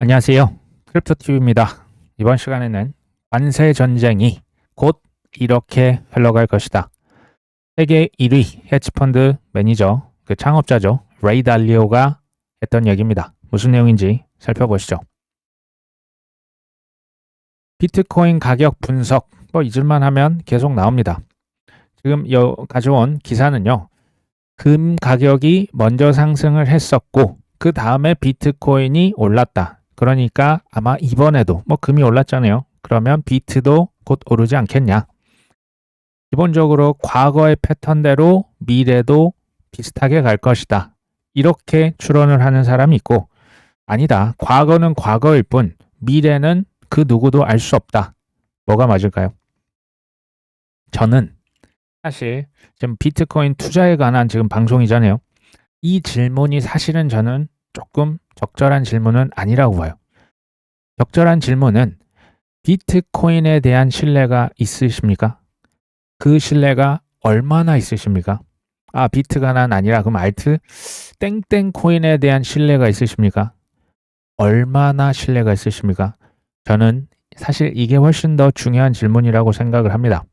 안녕하세요. 크립토TV입니다. 이번 시간에는 관세 전쟁이 곧 이렇게 흘러갈 것이다. 세계 1위 헤지펀드 매니저, 그 창업자죠. 레이 달리오가 했던 얘기입니다. 무슨 내용인지 살펴보시죠. 비트코인 가격 분석, 잊을만 하면 계속 나옵니다. 지금 가져온 기사는요. 금 가격이 먼저 상승을 했었고 그 다음에 비트코인이 올랐다. 그러니까 아마 이번에도 금이 올랐잖아요. 그러면 비트도 곧 오르지 않겠냐. 기본적으로 과거의 패턴대로 미래도 비슷하게 갈 것이다. 이렇게 추론을 하는 사람이 있고 아니다. 과거는 과거일 뿐 미래는 그 누구도 알 수 없다. 뭐가 맞을까요? 저는 사실 지금 비트코인 투자에 관한 지금 방송이잖아요. 이 질문이 사실은 저는 조금 적절한 질문은 아니라고 봐요. 적절한 질문은 비트코인에 대한 신뢰가 있으십니까? 그 신뢰가 얼마나 있으십니까? 비트가 난 아니라 그럼 알트? 땡땡 코인에 대한 신뢰가 있으십니까? 얼마나 신뢰가 있으십니까? 저는 사실 이게 훨씬 더 중요한 질문이라고 생각을 합니다.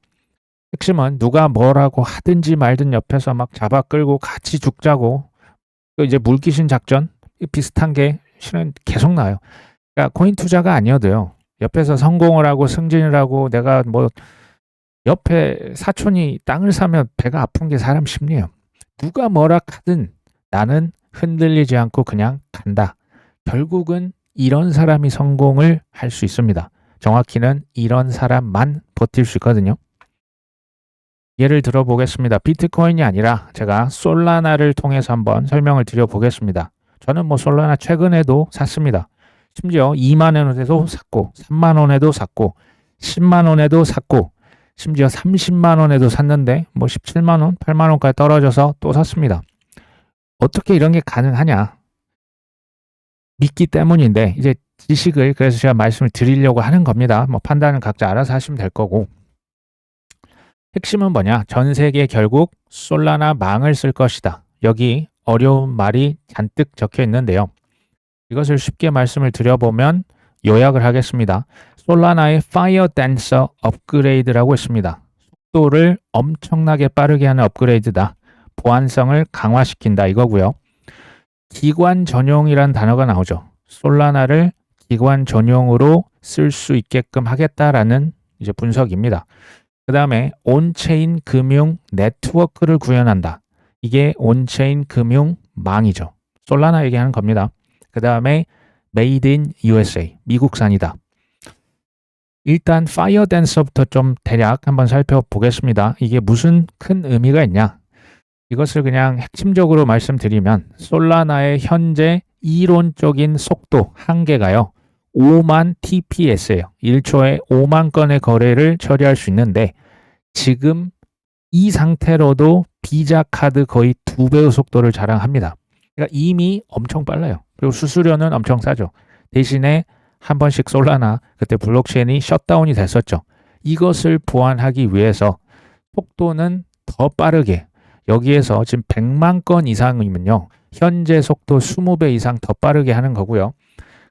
핵심은 누가 뭐라고 하든지 말든 옆에서 막 잡아 끌고 같이 죽자고 이제 물귀신 작전 비슷한 게 실은 계속 나요. 그러니까 코인 투자가 아니어도요. 옆에서 성공을 하고 승진을 하고 내가 옆에 사촌이 땅을 사면 배가 아픈 게 사람 심리예요. 누가 뭐라 하든 나는 흔들리지 않고 그냥 간다. 결국은 이런 사람이 성공을 할 수 있습니다. 정확히는 이런 사람만 버틸 수 있거든요. 예를 들어보겠습니다. 비트코인이 아니라 제가 솔라나를 통해서 한번 설명을 드려보겠습니다. 저는 솔라나 최근에도 샀습니다. 심지어 2만 원에도 샀고 3만 원에도 샀고 10만 원에도 샀고 심지어 30만 원에도 샀는데 17만 원, 8만 원까지 떨어져서 또 샀습니다. 어떻게 이런 게 가능하냐? 믿기 때문인데 이제 지식을 그래서 제가 말씀을 드리려고 하는 겁니다. 판단은 각자 알아서 하시면 될 거고 핵심은 뭐냐? 전 세계 결국 솔라나 망을 쓸 것이다. 여기 어려운 말이 잔뜩 적혀 있는데요. 이것을 쉽게 말씀을 드려보면 요약을 하겠습니다. 솔라나의 파이어 댄서 업그레이드라고 있습니다. 속도를 엄청나게 빠르게 하는 업그레이드다. 보안성을 강화시킨다 이거고요. 기관 전용이란 단어가 나오죠. 솔라나를 기관 전용으로 쓸 수 있게끔 하겠다라는 이제 분석입니다. 그 다음에 온체인 금융 네트워크를 구현한다. 이게 온체인 금융 망이죠. 솔라나 얘기하는 겁니다. 그 다음에 Made in USA, 미국산이다. 일단 파이어 댄서부터 좀 대략 한번 살펴보겠습니다. 이게 무슨 큰 의미가 있냐? 이것을 그냥 핵심적으로 말씀드리면 솔라나의 현재 이론적인 속도 한계가요. 5만 TPS예요. 1초에 5만 건의 거래를 처리할 수 있는데 지금 이 상태로도 비자 카드 거의 2배의 속도를 자랑합니다. 그러니까 이미 엄청 빨라요. 그리고 수수료는 엄청 싸죠. 대신에 한 번씩 솔라나 그때 블록체인이 셧다운이 됐었죠. 이것을 보완하기 위해서 속도는 더 빠르게 여기에서 지금 100만 건 이상이면요. 현재 속도 20배 이상 더 빠르게 하는 거고요.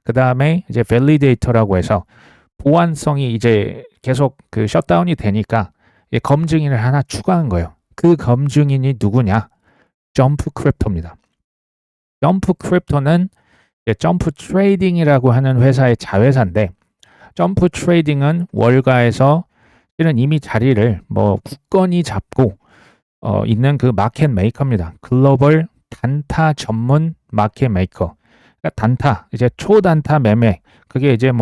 그 다음에 이제 밸리데이터라고 해서 보안성이 이제 계속 그 셧다운이 되니까 검증인을 하나 추가한 거예요. 그 검증인이 누구냐? 점프 크립토입니다. 점프 크립토는 점프 트레이딩이라고 하는 회사의 자회사인데 점프 트레이딩은 월가에서 실은 이미 자리를 굳건히 잡고 있는 그 마켓 메이커입니다. 글로벌 단타 전문 마켓 메이커. 그러니까 단타, 이제 초단타 매매. 그게 이제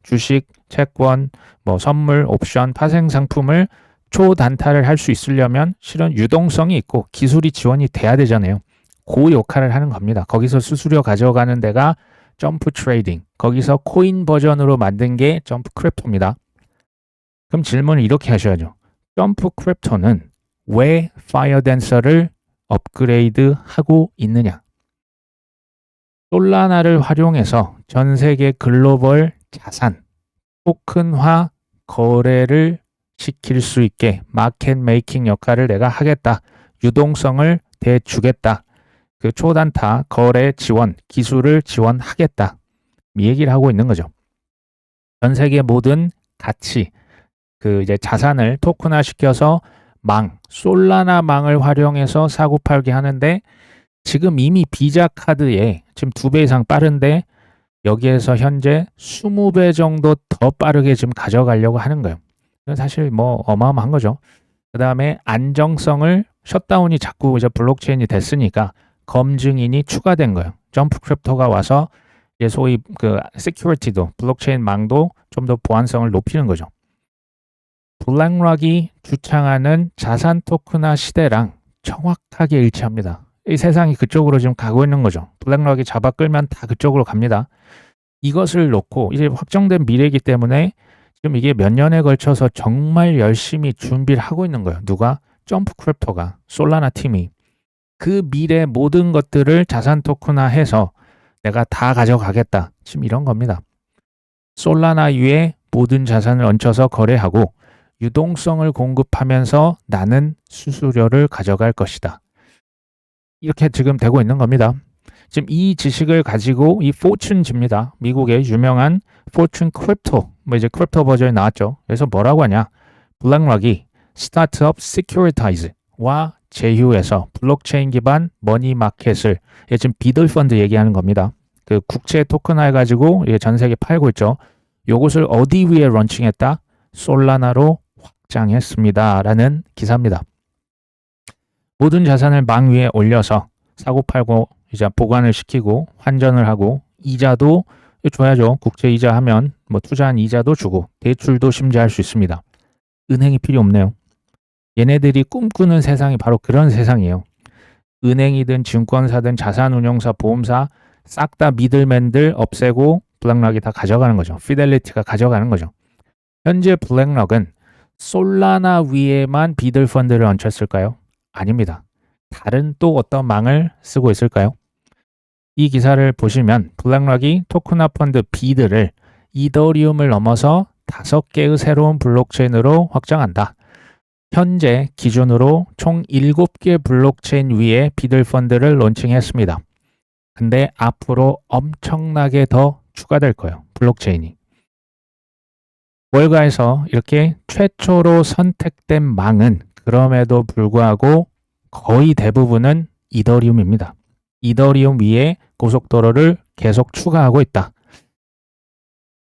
주식, 채권, 선물, 옵션, 파생 상품을 초단타를 할 수 있으려면 실은 유동성이 있고 기술이 지원이 돼야 되잖아요. 그 역할을 하는 겁니다. 거기서 수수료 가져가는 데가 점프 트레이딩. 거기서 코인 버전으로 만든 게 점프 크립토입니다. 그럼 질문을 이렇게 하셔야죠. 점프 크립토는 왜 파이어 댄서를 업그레이드 하고 있느냐? 솔라나를 활용해서 전 세계 글로벌 자산, 토큰화 거래를 시킬 수 있게 마켓 메이킹 역할을 내가 하겠다. 유동성을 대주겠다. 그 초단타 거래 지원, 기술을 지원하겠다. 이 얘기를 하고 있는 거죠. 전 세계 모든 가치, 이제 자산을 토큰화 시켜서 솔라나 망을 활용해서 사고 팔기 하는데 지금 이미 비자 카드에 지금 2배 이상 빠른데 여기에서 현재 20배 정도 더 빠르게 지금 가져가려고 하는 거예요. 사실 뭐 어마어마한 거죠. 그 다음에 안정성을 셧다운이 자꾸 이제 블록체인이 됐으니까 검증인이 추가된 거예요. 점프 크립토가 와서 이제 소위 시큐리티도 블록체인 망도 좀 더 보안성을 높이는 거죠. 블랙락이 주창하는 자산 토큰화 시대랑 정확하게 일치합니다. 이 세상이 그쪽으로 지금 가고 있는 거죠. 블랙락이 잡아 끌면 다 그쪽으로 갑니다. 이것을 놓고 이제 확정된 미래이기 때문에 지금 이게 몇 년에 걸쳐서 정말 열심히 준비를 하고 있는 거예요. 누가? 점프 크립토가, 솔라나 팀이. 그 미래 모든 것들을 자산 토큰화해서 내가 다 가져가겠다. 지금 이런 겁니다. 솔라나 위에 모든 자산을 얹혀서 거래하고 유동성을 공급하면서 나는 수수료를 가져갈 것이다. 이렇게 지금 되고 있는 겁니다. 지금 이 지식을 가지고 이 포춘즈입니다. 미국의 유명한 포춘 크립토, 이제 크립토 버전이 나왔죠. 그래서 뭐라고 하냐? 블랙락이 스타트업 시큐리타이즈와 제휴해서 블록체인 기반 머니 마켓을 지금 비들 펀드 얘기하는 겁니다. 그 국채 토큰화 해가지고 전 세계 팔고 있죠. 요것을 어디 위에 런칭했다? 솔라나로 확장했습니다. 라는 기사입니다. 모든 자산을 망 위에 올려서 사고 팔고 이제 보관을 시키고 환전을 하고 이자도 줘야죠. 국채 이자 하면 뭐 투자한 이자도 주고 대출도 심지어 할 수 있습니다. 은행이 필요 없네요. 얘네들이 꿈꾸는 세상이 바로 그런 세상이에요. 은행이든 증권사든 자산운용사, 보험사 싹 다 미들맨들 없애고 블랙락이 다 가져가는 거죠. 피델리티가 가져가는 거죠. 현재 블랙락은 솔라나 위에만 비들 펀드를 얹혔을까요? 아닙니다. 다른 또 어떤 망을 쓰고 있을까요? 이 기사를 보시면 블랙락이 토큰화 펀드 비드를 이더리움을 넘어서 5개의 새로운 블록체인으로 확장한다. 현재 기준으로 총 7개 블록체인 위에 비들 펀드를 론칭했습니다. 근데 앞으로 엄청나게 더 추가될 거예요. 블록체인이. 월가에서 이렇게 최초로 선택된 망은 그럼에도 불구하고 거의 대부분은 이더리움입니다. 이더리움 위에 고속도로를 계속 추가하고 있다.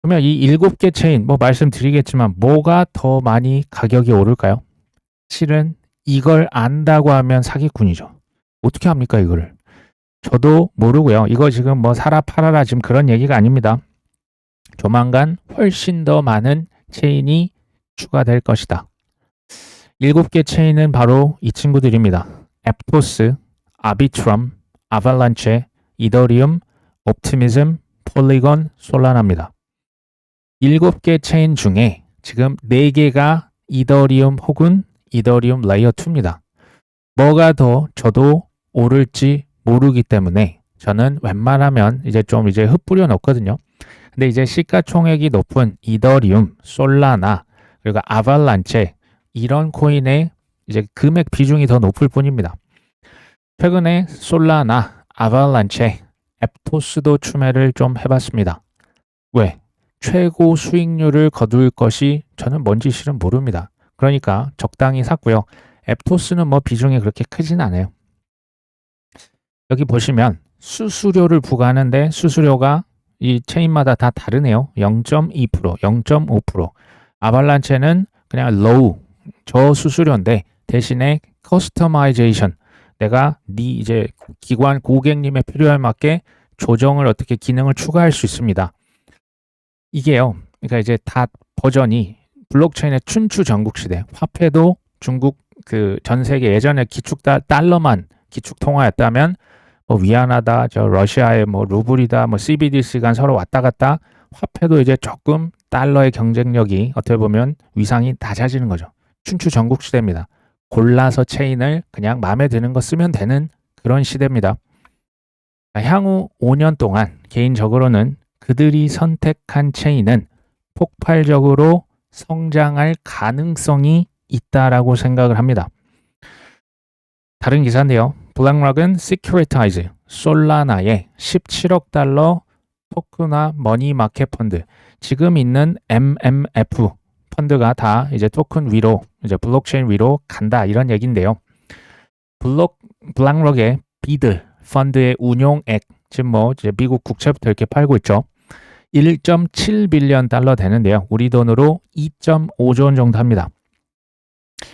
그러면 이 7개 체인, 말씀드리겠지만 뭐가 더 많이 가격이 오를까요? 실은 이걸 안다고 하면 사기꾼이죠. 어떻게 합니까, 이거를? 저도 모르고요. 이거 지금 사라 팔아라 지금 그런 얘기가 아닙니다. 조만간 훨씬 더 많은 체인이 추가될 것이다. 7개 체인은 바로 이 친구들입니다. 앱토스, 아비트럼, 아발란체, 이더리움, 옵티미즘, 폴리곤, 솔라나입니다. 7개 체인 중에 지금 4개가 이더리움 혹은 이더리움 레이어 2입니다. 뭐가 더 저도 오를지 모르기 때문에 저는 웬만하면 이제 흩뿌려 놓거든요. 근데 이제 시가총액이 높은 이더리움, 솔라나, 그리고 아발란체 이런 코인의 이제 금액 비중이 더 높을 뿐입니다. 최근에 솔라나, 아발란체, 앱토스도 추매를 좀 해봤습니다. 왜? 최고 수익률을 거둘 것이 저는 뭔지 실은 모릅니다. 그러니까 적당히 샀고요. 앱토스는 비중이 그렇게 크진 않아요. 여기 보시면 수수료를 부과하는데 수수료가 이 체인마다 다 다르네요. 0.2%, 0.5%. 아발란체는 그냥 low, 저수수료인데 대신에 커스터마이제이션, 내가 이제 기관 고객님의 필요에 맞게 조정을 어떻게 기능을 추가할 수 있습니다. 이게요. 그러니까 이제 다 버전이 블록체인의 춘추 전국시대, 화폐도 중국 전 세계 예전에 기축 달러만 기축 통화였다면 위안화다, 러시아의 루블이다, CBDC가 서로 왔다 갔다 화폐도 이제 조금 달러의 경쟁력이 어떻게 보면 위상이 낮아지는 거죠. 춘추 전국 시대입니다. 골라서 체인을 그냥 마음에 드는 거 쓰면 되는 그런 시대입니다. 향후 5년 동안 개인적으로는 그들이 선택한 체인은 폭발적으로 성장할 가능성이 있다라고 생각을 합니다. 다른 기사인데요. 블랙락은 시큐리타이즈, 솔라나에 17억 달러 토크나 머니 마켓 펀드, 지금 있는 MMF 펀드가 다 이제 토큰 위로, 이제 블록체인 위로 간다 이런 얘기인데요. 블랙록의 비드 펀드의 운용액, 지금 뭐 이제 미국 국채부터 이렇게 팔고 있죠. 1.7빌리언 달러 되는데요. 우리 돈으로 2.5조 원 정도 합니다.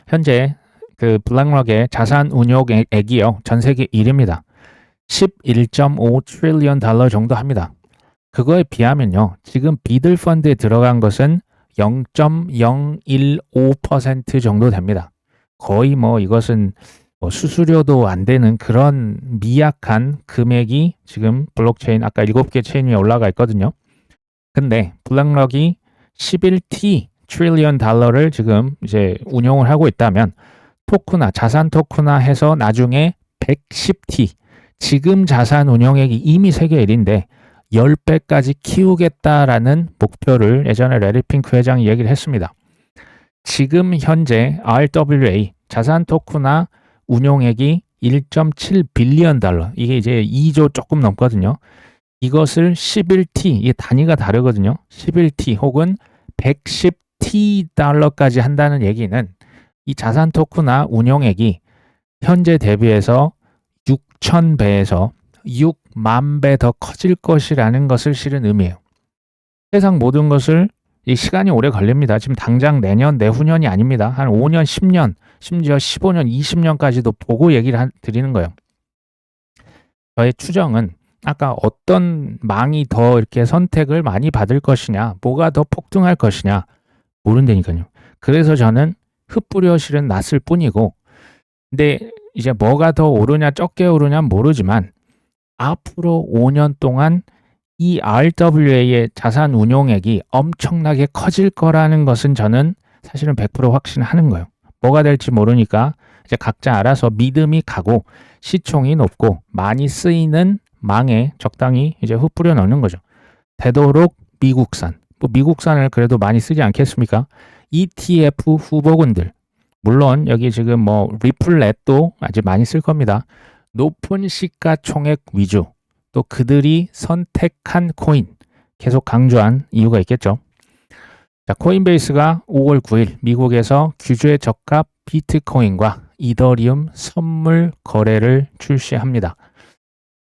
현재 그 블랙록의 자산 운용액이요. 전 세계 1위입니다. 11.5 트릴리언 달러 정도 합니다. 그거에 비하면요. 지금 비들 펀드에 들어간 것은 0.015% 정도 됩니다. 거의 뭐 이것은 수수료도 안 되는 그런 미약한 금액이 지금 블록체인 아까 7개 체인 위에 올라가 있거든요. 근데 블랙록이 11T 트릴리언 달러를 지금 이제 운용을 하고 있다면 토크나 자산 토크나 해서 나중에 110T, 지금 자산 운용액이 이미 세계 1위인데 10배까지 키우겠다라는 목표를 예전에 레리 핑크 회장이 얘기를 했습니다. 지금 현재 RWA 자산 토크나 운용액이 1.7빌리언 달러, 이게 이제 2조 조금 넘거든요. 이것을 11T, 이게 단위가 다르거든요. 11T 혹은 110T 달러까지 한다는 얘기는 이 자산 토크나 운용액이 현재 대비해서 6,000배에서 6만 배 더 커질 것이라는 것을 실은 의미해요. 세상 모든 것을 이 시간이 오래 걸립니다. 지금 당장 내년, 내후년이 아닙니다. 한 5년, 10년, 심지어 15년, 20년까지도 보고 얘기를 드리는 거예요. 저의 추정은 아까 어떤 망이 더 이렇게 선택을 많이 받을 것이냐, 뭐가 더 폭등할 것이냐 모른다니까요. 그래서 저는 흩뿌려 실은 놨을 뿐이고, 근데 이제 뭐가 더 오르냐 적게 오르냐 모르지만 앞으로 5년 동안 이 RWA의 자산 운용액이 엄청나게 커질 거라는 것은 저는 사실은 100% 확신하는 거예요. 뭐가 될지 모르니까 이제 각자 알아서 믿음이 가고 시총이 높고 많이 쓰이는 망에 적당히 이제 흩뿌려 넣는 거죠. 되도록 미국산, 뭐 미국산을 그래도 많이 쓰지 않겠습니까? ETF 후보군들, 물론 여기 지금 뭐 리플렛도 아직 많이 쓸 겁니다. 높은 시가총액 위주, 또 그들이 선택한 코인, 계속 강조한 이유가 있겠죠. 자, 코인베이스가 5월 9일 미국에서 규제 적합 비트코인과 이더리움 선물 거래를 출시합니다.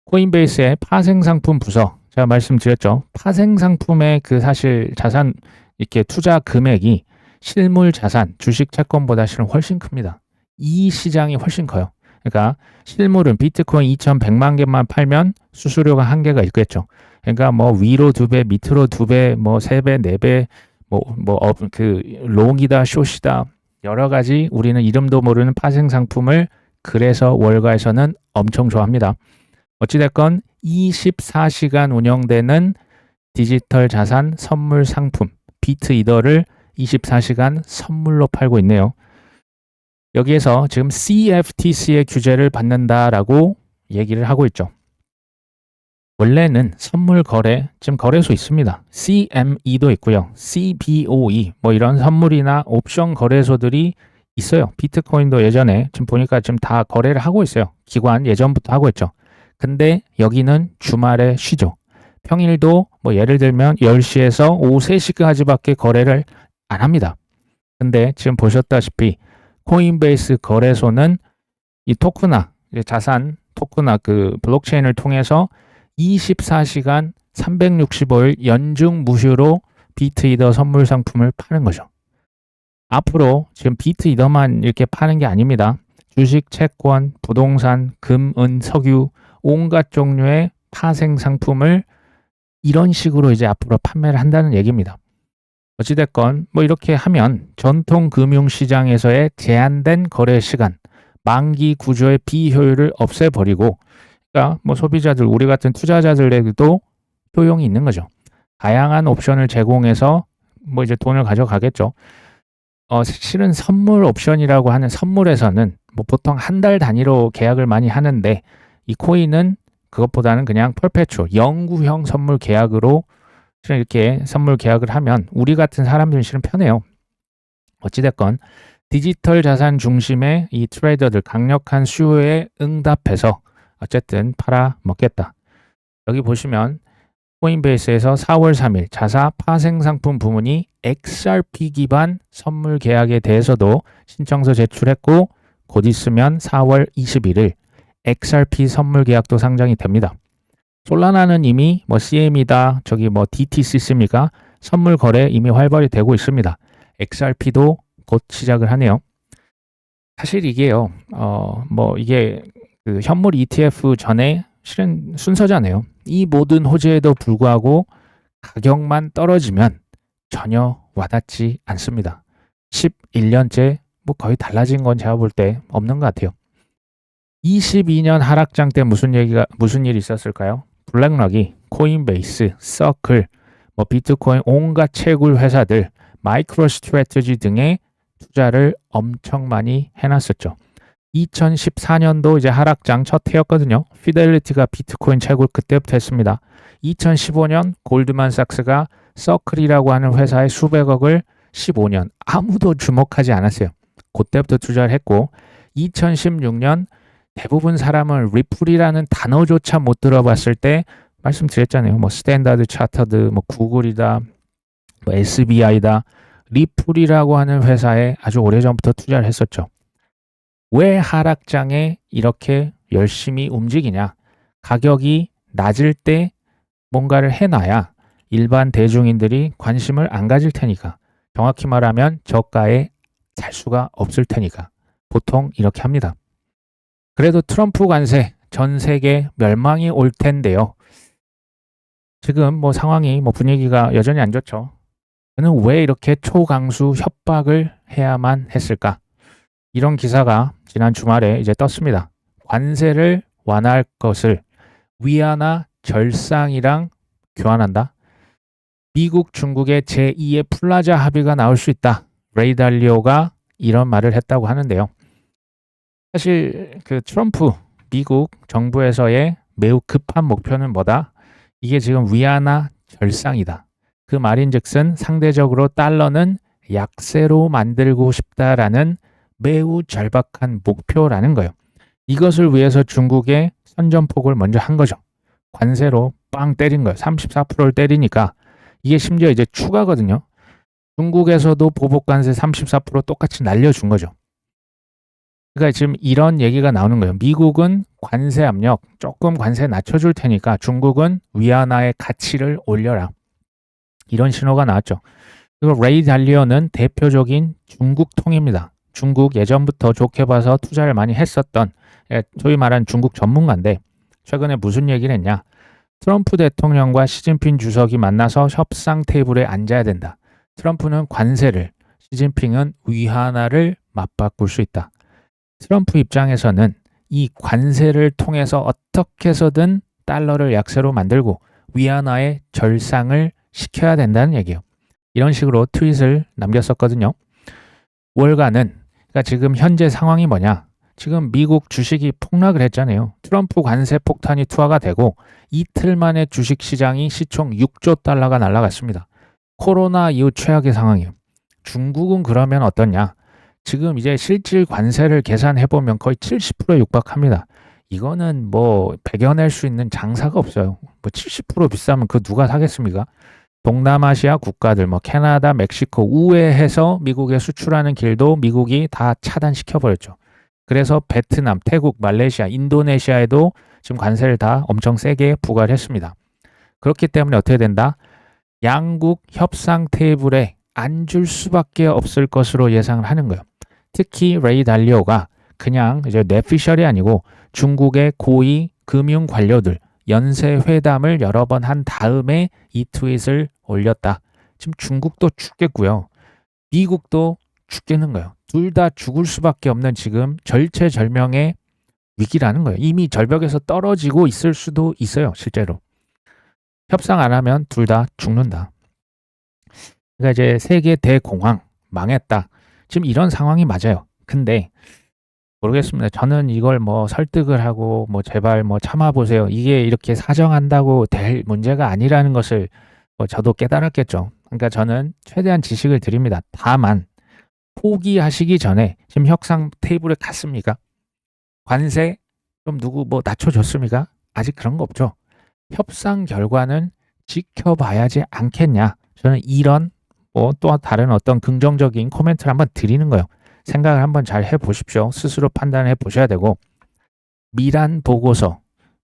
코인베이스의 파생상품 부서, 제가 말씀드렸죠. 파생상품의 그 사실 자산 이렇게 투자 금액이 실물 자산, 주식 채권보다 실은 훨씬 큽니다. 이 시장이 훨씬 커요. 그러니까 실물은 비트코인 2,100만 개만 팔면 수수료가 한계가 있겠죠. 그러니까 뭐 위로 2배, 밑으로 2배, 뭐 3배, 4배, 그 롱이다, 숏이다, 여러 가지 우리는 이름도 모르는 파생 상품을 그래서 월가에서는 엄청 좋아합니다. 어찌됐건 24시간 운영되는 디지털 자산 선물 상품 비트 이더를 24시간 선물로 팔고 있네요. 여기에서 지금 CFTC의 규제를 받는다라고 얘기를 하고 있죠. 원래는 선물 거래, 지금 거래소 있습니다. CME도 있고요. CBOE, 뭐 이런 선물이나 옵션 거래소들이 있어요. 비트코인도 예전에 지금 보니까 지금 다 거래를 하고 있어요. 기관 예전부터 하고 있죠. 근데 여기는 주말에 쉬죠. 평일도 뭐 예를 들면 10시에서 오후 3시까지밖에 거래를 안 합니다. 근데 지금 보셨다시피 코인베이스 거래소는 이 토크나 자산 토크나 그 블록체인을 통해서 24시간 365일 연중 무휴로 비트이더 선물 상품을 파는 거죠. 앞으로 지금 비트이더만 이렇게 파는 게 아닙니다. 주식, 채권, 부동산, 금, 은, 석유 온갖 종류의 파생 상품을 이런 식으로 이제 앞으로 판매를 한다는 얘기입니다. 어찌됐건 뭐 이렇게 하면 전통 금융시장에서의 제한된 거래 시간, 만기 구조의 비효율을 없애버리고, 그러니까 뭐 소비자들, 우리 같은 투자자들에게도 효용이 있는 거죠. 다양한 옵션을 제공해서 뭐 이제 돈을 가져가겠죠. 실은 선물 옵션이라고 하는 선물에서는 뭐 보통 한 달 단위로 계약을 많이 하는데 이 코인은 그것보다는 그냥 퍼페추얼 영구형 선물 계약으로 실은 이렇게 선물 계약을 하면 우리 같은 사람들은 실은 편해요. 어찌됐건 디지털 자산 중심의 이 트레이더들 강력한 수요에 응답해서 어쨌든 팔아먹겠다. 여기 보시면 코인베이스에서 4월 3일 자사 파생상품 부문이 XRP 기반 선물 계약에 대해서도 신청서 제출했고 곧 있으면 4월 21일 XRP 선물 계약도 상장이 됩니다. 솔라나는 이미 CM이다, 저기 DTCC입니까? 선물 거래 이미 활발히 되고 있습니다. XRP도 곧 시작을 하네요. 사실 이게요, 이게 그 현물 ETF 전에 실은 순서잖아요. 이 모든 호재에도 불구하고 가격만 떨어지면 전혀 와닿지 않습니다. 11년째 거의 달라진 건 제가 볼 때 없는 것 같아요. 22년 하락장 때 무슨 일이 있었을까요? 블랙락이 코인베이스, 서클, 비트코인 온갖 채굴 회사들, 마이크로 스트래티지 등의 투자를 엄청 많이 해놨었죠. 2014년도 이제 하락장 첫 해였거든요. 피델리티가 비트코인 채굴 그때부터 했습니다. 2015년 골드만삭스가 서클이라고 하는 회사에 수백억을 15년 아무도 주목하지 않았어요. 그때부터 투자를 했고 2016년 대부분 사람은 리플이라는 단어조차 못 들어봤을 때 말씀드렸잖아요. 스탠다드 차터드, 구글이다, SBI다, 리플이라고 하는 회사에 아주 오래전부터 투자를 했었죠. 왜 하락장에 이렇게 열심히 움직이냐? 가격이 낮을 때 뭔가를 해놔야 일반 대중인들이 관심을 안 가질 테니까. 정확히 말하면 저가에 살 수가 없을 테니까. 보통 이렇게 합니다. 그래도 트럼프 관세 전 세계 멸망이 올 텐데요. 지금 상황이 분위기가 여전히 안 좋죠. 저는 왜 이렇게 초강수 협박을 해야만 했을까? 이런 기사가 지난 주말에 이제 떴습니다. 관세를 완화할 것을 위안화 절상이랑 교환한다. 미국, 중국의 제2의 플라자 합의가 나올 수 있다. 레이 달리오가 이런 말을 했다고 하는데요. 사실 그 트럼프 미국 정부에서의 매우 급한 목표는 뭐다? 이게 지금 위안화 절상이다. 그 말인즉슨 상대적으로 달러는 약세로 만들고 싶다라는 매우 절박한 목표라는 거예요. 이것을 위해서 중국의 선전폭을 먼저 한 거죠. 관세로 빵 때린 거예요. 34%를 때리니까 이게 심지어 이제 추가거든요. 중국에서도 보복 관세 34% 똑같이 날려준 거죠. 그러니까 지금 이런 얘기가 나오는 거예요. 미국은 관세 압력 조금 관세 낮춰줄 테니까 중국은 위안화의 가치를 올려라. 이런 신호가 나왔죠. 그리고 레이 달리오는 대표적인 중국 통입니다. 중국 예전부터 좋게 봐서 투자를 많이 했었던 소위 말하는 중국 전문가인데 최근에 무슨 얘기를 했냐. 트럼프 대통령과 시진핑 주석이 만나서 협상 테이블에 앉아야 된다. 트럼프는 관세를, 시진핑은 위안화를 맞바꿀 수 있다. 트럼프 입장에서는 이 관세를 통해서 어떻게 해서든 달러를 약세로 만들고 위안화의 절상을 시켜야 된다는 얘기예요. 이런 식으로 트윗을 남겼었거든요. 월가는 그러니까 지금 현재 상황이 뭐냐? 지금 미국 주식이 폭락을 했잖아요. 트럼프 관세 폭탄이 투하가 되고 이틀 만에 주식 시장이 시총 6조 달러가 날아갔습니다. 코로나 이후 최악의 상황이에요. 중국은 그러면 어떠냐? 지금 이제 실질 관세를 계산해보면 거의 70%에 육박합니다. 이거는 배겨낼 수 있는 장사가 없어요. 70% 비싸면 그 누가 사겠습니까? 동남아시아 국가들, 캐나다, 멕시코 우회해서 미국에 수출하는 길도 미국이 다 차단시켜버렸죠. 그래서 베트남, 태국, 말레이시아, 인도네시아에도 지금 관세를 다 엄청 세게 부과를 했습니다. 그렇기 때문에 어떻게 된다? 양국 협상 테이블에 앉을 수밖에 없을 것으로 예상을 하는 거예요. 특히 레이 달리오가 그냥 이제 뇌피셜이 아니고 중국의 고위 금융 관료들 연쇄 회담을 여러 번 한 다음에 이 트윗을 올렸다. 지금 중국도 죽겠고요. 미국도 죽겠는 거예요. 둘 다 죽을 수밖에 없는 지금 절체절명의 위기라는 거예요. 이미 절벽에서 떨어지고 있을 수도 있어요. 실제로. 협상 안 하면 둘 다 죽는다. 그러니까 이제 세계 대공황 망했다. 지금 이런 상황이 맞아요. 근데 모르겠습니다. 저는 이걸 설득을 하고 제발 참아보세요. 이게 이렇게 사정한다고 될 문제가 아니라는 것을 저도 깨달았겠죠. 그러니까 저는 최대한 지식을 드립니다. 다만 포기하시기 전에 지금 협상 테이블에 갔습니까? 관세 좀 누구 낮춰줬습니까? 아직 그런 거 없죠. 협상 결과는 지켜봐야지 않겠냐. 저는 이런 뭐 또 다른 어떤 긍정적인 코멘트를 한번 드리는 거예요. 생각을 한번 잘 해보십시오. 스스로 판단해 보셔야 되고, 미란 보고서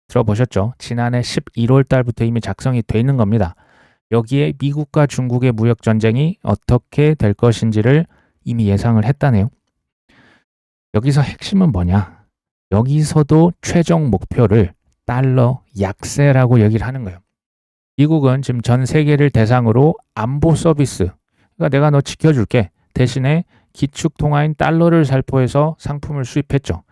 들어보셨죠? 지난해 11월 달부터 이미 작성이 돼 있는 겁니다. 여기에 미국과 중국의 무역 전쟁이 어떻게 될 것인지를 이미 예상을 했다네요. 여기서 핵심은 뭐냐? 여기서도 최종 목표를 달러 약세라고 얘기를 하는 거예요. 미국은 지금 전 세계를 대상으로 안보 서비스, 그러니까 내가 너 지켜줄게. 대신에 기축 통화인 달러를 살포해서 상품을 수입했죠.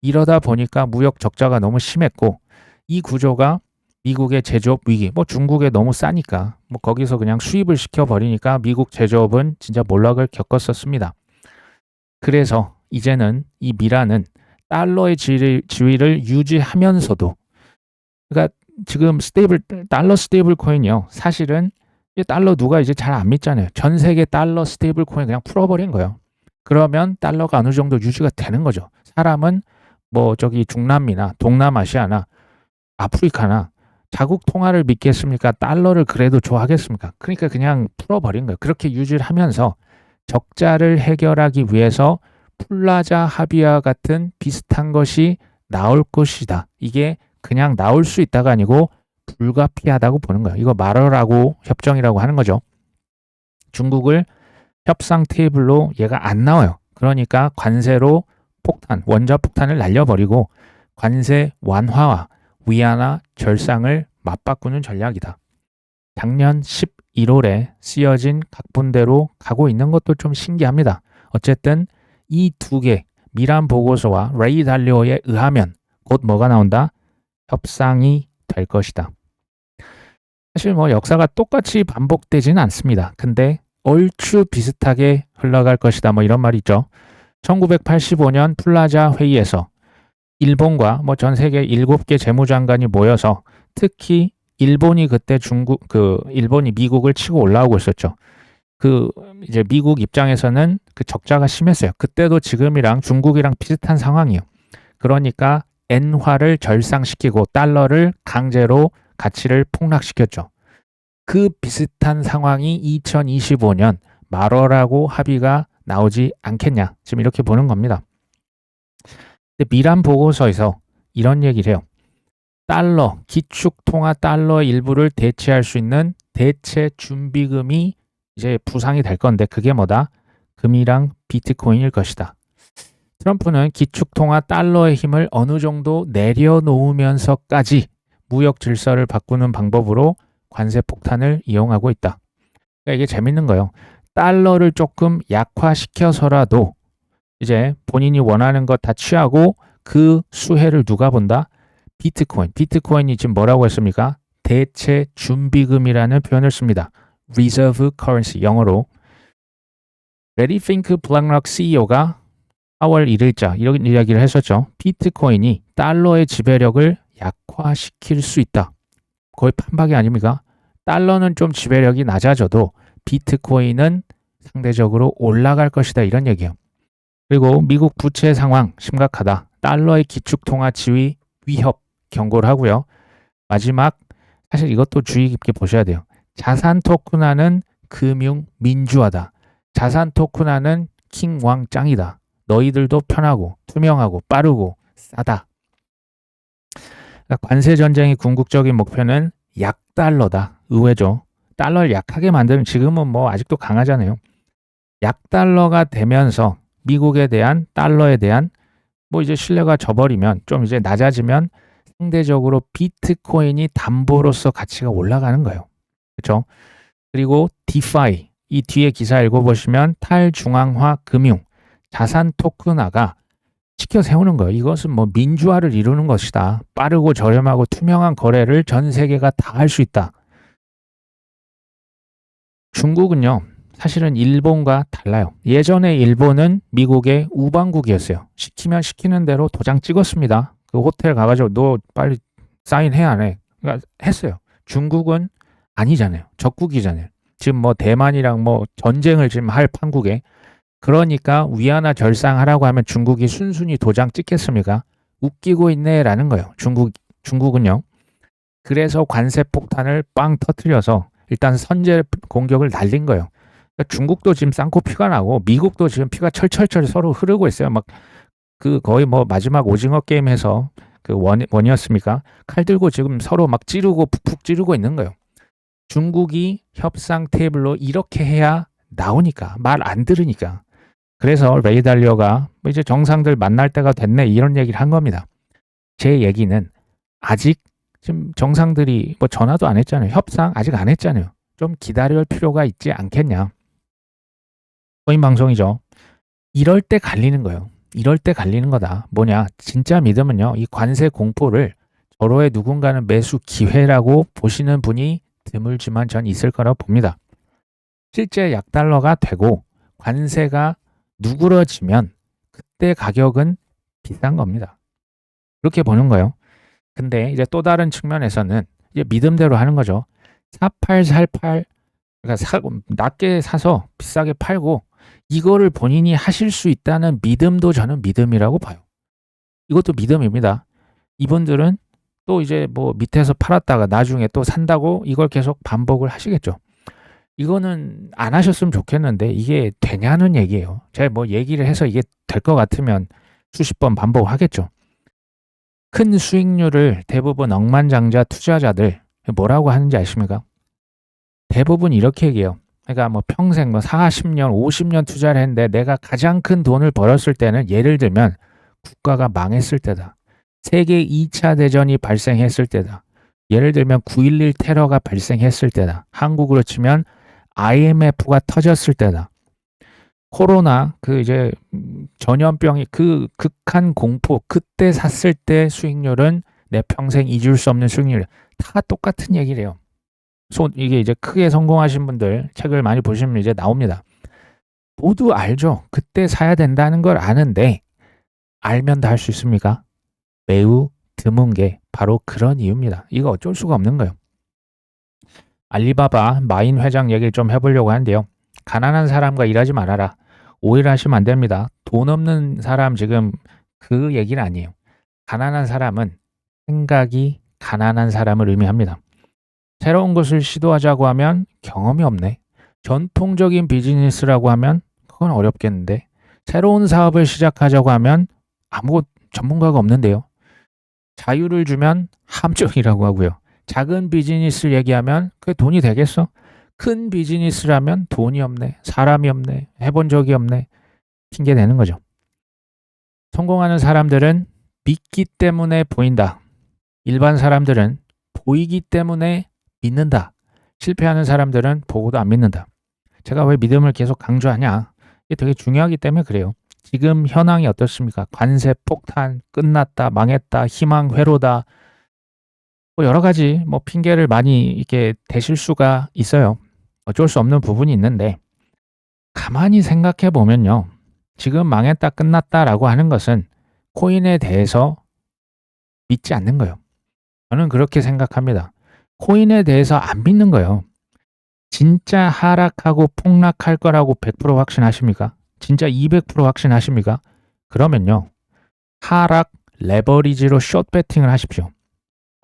이러다 보니까 무역 적자가 너무 심했고, 이 구조가 미국의 제조업 위기, 뭐 중국에 너무 싸니까 뭐 거기서 그냥 수입을 시켜버리니까 미국 제조업은 진짜 몰락을 겪었었습니다. 그래서 이제는 이 미라는 달러의 지위를 유지하면서도, 그러니까 지금 달러 스테이블 코인이요. 사실은 달러 누가 이제 잘 안 믿잖아요. 전 세계 달러 스테이블 코인 그냥 풀어버린 거예요. 그러면 달러가 어느 정도 유지가 되는 거죠. 사람은 뭐 저기 중남미나 동남아시아나 아프리카나 자국 통화를 믿겠습니까? 달러를 그래도 좋아하겠습니까? 그러니까 그냥 풀어버린 거예요. 그렇게 유지를 하면서 적자를 해결하기 위해서 플라자 합의와 같은 비슷한 것이 나올 것이다. 이게 그냥 나올 수 있다가 아니고 불가피하다고 보는 거예요. 이거 마러라고 협정이라고 하는 거죠. 중국을 협상 테이블로 얘가 안 나와요. 그러니까 관세로 원자 폭탄을 날려버리고 관세 완화와 위안화 절상을 맞바꾸는 전략이다. 작년 11월에 쓰여진 각본대로 가고 있는 것도 좀 신기합니다. 어쨌든 이 두 개, 미란 보고서와 레이 달리오에 의하면 곧 뭐가 나온다? 협상이 될 것이다. 사실 뭐 역사가 똑같이 반복되지는 않습니다. 근데 얼추 비슷하게 흘러갈 것이다. 뭐 이런 말이 있죠. 1985년 플라자 회의에서 일본과 뭐 전 세계 7개 재무장관이 모여서 특히 일본이 그때 일본이 미국을 치고 올라오고 있었죠. 이제 미국 입장에서는 그 적자가 심했어요. 그때도 지금이랑 중국이랑 비슷한 상황이에요. 그러니까 엔화를 절상시키고 달러를 강제로 가치를 폭락시켰죠. 그 비슷한 상황이 2025년 말어라고 합의가 나오지 않겠냐. 지금 이렇게 보는 겁니다. 근데 미란 보고서에서 이런 얘기를 해요. 달러, 기축통화 달러의 일부를 대체할 수 있는 대체 준비금이 이제 부상이 될 건데 그게 뭐다? 금이랑 비트코인일 것이다. 트럼프는 기축통화 달러의 힘을 어느 정도 내려놓으면서까지 무역 질서를 바꾸는 방법으로 관세 폭탄을 이용하고 있다. 그러니까 이게 재밌는 거예요. 달러를 조금 약화시켜서라도 이제 본인이 원하는 것 다 취하고 그 수혜를 누가 본다? 비트코인. 비트코인이 지금 뭐라고 했습니까? 대체 준비금이라는 표현을 씁니다. Reserve Currency, 영어로. Larry Fink 블랙록 CEO가 4월 1일자 이런 이야기를 했었죠. 비트코인이 달러의 지배력을 약화시킬 수 있다. 거의 판박이 아닙니까? 달러는 좀 지배력이 낮아져도 비트코인은 상대적으로 올라갈 것이다. 이런 얘기예요. 그리고 미국 부채 상황 심각하다. 달러의 기축통화 지위 위협 경고를 하고요. 마지막, 사실 이것도 주의 깊게 보셔야 돼요. 자산 토큰화는 금융 민주화다. 자산 토큰화는 킹왕 짱이다. 너희들도 편하고 투명하고 빠르고 싸다. 그러니까 관세 전쟁의 궁극적인 목표는 약달러다. 의외죠. 달러를 약하게 만드는, 지금은 뭐 아직도 강하잖아요. 약달러가 되면서 미국에 대한, 달러에 대한 뭐 이제 신뢰가 져버리면, 좀 이제 낮아지면 상대적으로 비트코인이 담보로서 가치가 올라가는 거예요. 그렇죠? 그리고 디파이, 이 뒤에 기사 읽어보시면 탈중앙화 금융, 자산 토큰화가 시켜 세우는 거예요. 이것은 뭐 민주화를 이루는 것이다. 빠르고 저렴하고 투명한 거래를 전 세계가 다 할 수 있다. 중국은요, 사실은 일본과 달라요. 예전에 일본은 미국의 우방국이었어요. 시키면 시키는 대로 도장 찍었습니다. 그 호텔 가가지고 너 빨리 사인해 안 해? 그러니까 했어요. 중국은 아니잖아요. 적국이잖아요. 지금 뭐 대만이랑 뭐 전쟁을 지금 할 판국에, 그러니까 위안화 절상하라고 하면 중국이 순순히 도장 찍겠습니까? 웃기고 있네라는 거예요. 중국은요. 그래서 관세 폭탄을 빵 터뜨려서 일단 선제 공격을 날린 거예요. 그러니까 중국도 지금 쌍코피가 나고 미국도 지금 피가 철철철 서로 흐르고 있어요. 막 그 거의 뭐 마지막 오징어 게임에서 그 원이었습니까? 칼 들고 지금 서로 막 찌르고 푹푹 찌르고 있는 거예요. 중국이 협상 테이블로 이렇게 해야 나오니까 말 안 들으니까. 그래서 레이 달리오가 뭐 이제 정상들 만날 때가 됐네 이런 얘기를 한 겁니다. 제 얘기는 아직 지금 정상들이 뭐 전화도 안 했잖아요. 협상 아직 안 했잖아요. 좀 기다릴 필요가 있지 않겠냐. 코인 방송이죠. 이럴 때 갈리는 거예요. 이럴 때 갈리는 거다. 뭐냐? 진짜 믿음은요. 이 관세 공포를 절호의 누군가는 매수 기회라고 보시는 분이 드물지만 전 있을 거라고 봅니다. 실제 약달러가 되고 관세가 누그러지면 그때 가격은 비싼 겁니다. 그렇게 보는 거예요. 근데 이제 또 다른 측면에서는 이제 믿음대로 하는 거죠. 사팔 살팔 그러니까 낮게 사서 비싸게 팔고 이거를 본인이 하실 수 있다는 믿음도 저는 믿음이라고 봐요. 이것도 믿음입니다. 이분들은 또 이제 뭐 밑에서 팔았다가 나중에 또 산다고 이걸 계속 반복을 하시겠죠. 이거는 안 하셨으면 좋겠는데 이게 되냐는 얘기예요. 제가 뭐 얘기를 해서 이게 될 것 같으면 수십 번 반복하겠죠. 큰 수익률을 대부분 억만장자 투자자들 뭐라고 하는지 아십니까? 대부분 이렇게 얘기해요. 그러니까 뭐 평생 뭐 40년, 50년 투자를 했는데 내가 가장 큰 돈을 벌었을 때는 예를 들면 국가가 망했을 때다. 세계 2차 대전이 발생했을 때다. 예를 들면 9.11 테러가 발생했을 때다. 한국으로 치면 IMF가 터졌을 때다. 코로나 그 이제 전염병이 그 극한 공포 그때 샀을 때 수익률은 내 평생 잊을 수 없는 수익률 다 똑같은 얘기를 해요. 이게 이제 크게 성공하신 분들 책을 많이 보시면 이제 나옵니다. 모두 알죠. 그때 사야 된다는 걸 아는데 알면 다 할 수 있습니까? 매우 드문 게 바로 그런 이유입니다. 이거 어쩔 수가 없는 거예요. 알리바바 마인 회장 얘기를 좀 해보려고 하는데요. 가난한 사람과 일하지 말아라. 오해하시면 안 됩니다. 돈 없는 사람 지금 그 얘기는 아니에요. 가난한 사람은 생각이 가난한 사람을 의미합니다. 새로운 것을 시도하자고 하면 경험이 없네. 전통적인 비즈니스라고 하면 그건 어렵겠는데 새로운 사업을 시작하자고 하면 아무 전문가가 없는데요. 자유를 주면 함정이라고 하고요. 작은 비즈니스를 얘기하면 그게 돈이 되겠어? 큰 비즈니스라면 돈이 없네. 사람이 없네. 해본 적이 없네. 핑계 대는 거죠. 성공하는 사람들은 믿기 때문에 보인다. 일반 사람들은 보이기 때문에 믿는다. 실패하는 사람들은 보고도 안 믿는다. 제가 왜 믿음을 계속 강조하냐? 이게 되게 중요하기 때문에 그래요. 지금 현황이 어떻습니까? 관세 폭탄, 끝났다, 망했다, 희망 회로다. 뭐 여러 가지 뭐 핑계를 많이 이렇게 대실 수가 있어요. 어쩔 수 없는 부분이 있는데 가만히 생각해 보면요. 지금 망했다, 끝났다라고 하는 것은 코인에 대해서 믿지 않는 거예요. 저는 그렇게 생각합니다. 코인에 대해서 안 믿는 거예요. 진짜 하락하고 폭락할 거라고 100% 확신하십니까? 진짜 200% 확신하십니까? 그러면요. 하락 레버리지로 숏 배팅을 하십시오.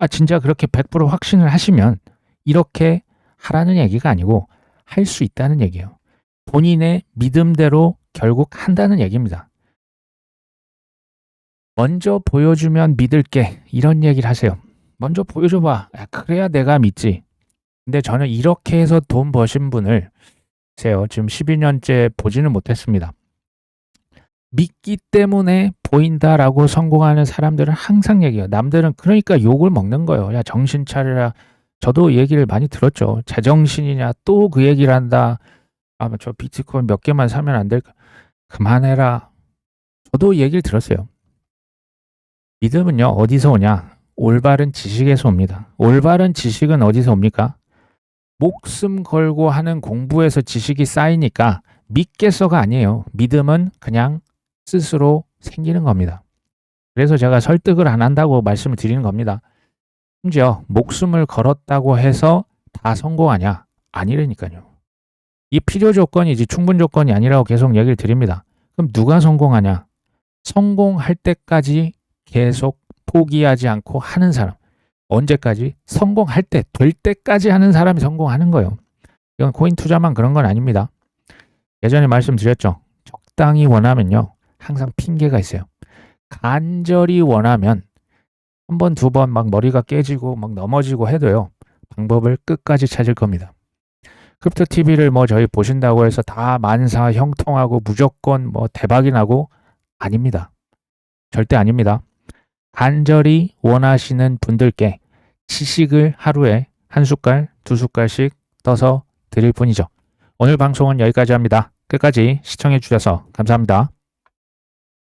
진짜 그렇게 100% 확신을 하시면 이렇게 하라는 얘기가 아니고 할 수 있다는 얘기예요. 본인의 믿음대로 결국 한다는 얘기입니다. 먼저 보여주면 믿을게 이런 얘기를 하세요. 먼저 보여줘봐. 그래야 내가 믿지. 근데 저는 이렇게 해서 돈 버신 분을 지금 12년째 보지는 못했습니다. 믿기 때문에 보인다라고 성공하는 사람들은 항상 얘기해요. 남들은 그러니까 욕을 먹는 거예요. 야 정신 차려라. 저도 얘기를 많이 들었죠. 제정신이냐 또 그 얘기를 한다. 저 비트코인 몇 개만 사면 안 될까? 그만해라. 저도 얘기를 들었어요. 믿음은요 어디서 오냐? 올바른 지식에서 옵니다. 올바른 지식은 어디서 옵니까? 목숨 걸고 하는 공부에서 지식이 쌓이니까 믿겠어가 아니에요. 믿음은 그냥 스스로 생기는 겁니다. 그래서 제가 설득을 안 한다고 말씀을 드리는 겁니다. 심지어 목숨을 걸었다고 해서 다 성공하냐? 아니라니까요. 이 필요 조건이지 충분 조건이 아니라고 계속 얘기를 드립니다. 그럼 누가 성공하냐? 성공할 때까지 계속 포기하지 않고 하는 사람. 언제까지? 성공할 때, 될 때까지 하는 사람이 성공하는 거예요. 이건 코인 투자만 그런 건 아닙니다. 예전에 말씀드렸죠. 적당히 원하면요. 항상 핑계가 있어요. 간절히 원하면 한 번, 두 번 막 머리가 깨지고 막 넘어지고 해도요. 방법을 끝까지 찾을 겁니다. 크립토 TV를 뭐 저희 보신다고 해서 다 만사 형통하고 무조건 뭐 대박이 나고 아닙니다. 절대 아닙니다. 간절히 원하시는 분들께 지식을 하루에 한 숟갈, 두 숟갈씩 떠서 드릴 뿐이죠. 오늘 방송은 여기까지 합니다. 끝까지 시청해 주셔서 감사합니다.